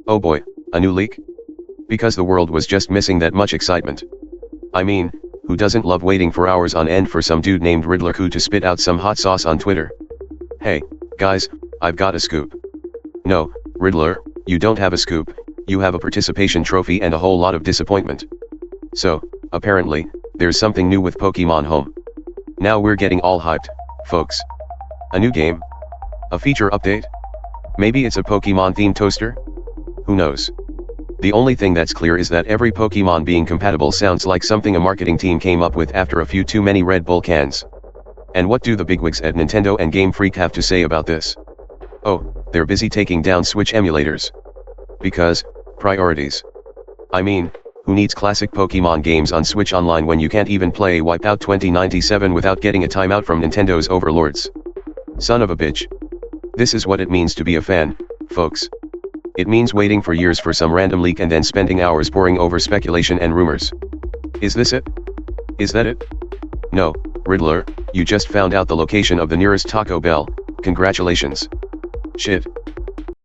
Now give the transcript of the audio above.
Oh boy, a new leak? Because the world was just missing that much excitement. I mean, who doesn't love waiting for hours on end for some dude named Riddler who to spit out some hot sauce on Twitter? Hey, guys, I've got a scoop. No, Riddler, you don't have a scoop, you have a participation trophy and a whole lot of disappointment. So, apparently, there's something new with Pokémon Home. Now we're getting all hyped, folks. A new game? A feature update? Maybe it's a Pokémon-themed toaster? Who knows? The only thing that's clear is that every Pokémon being compatible sounds like something a marketing team came up with after a few too many Red Bull cans. And what do the bigwigs at Nintendo and Game Freak have to say about this? Oh, they're busy taking down Switch emulators. Because, priorities. I mean, who needs classic Pokémon games on Switch Online when you can't even play Wipeout 2097 without getting a timeout from Nintendo's overlords? Son of a bitch. This is what it means to be a fan, folks. It means waiting for years for some random leak and then spending hours poring over speculation and rumors. Is this it? Is that it? No, Riddler, you just found out the location of the nearest Taco Bell, congratulations. Shit,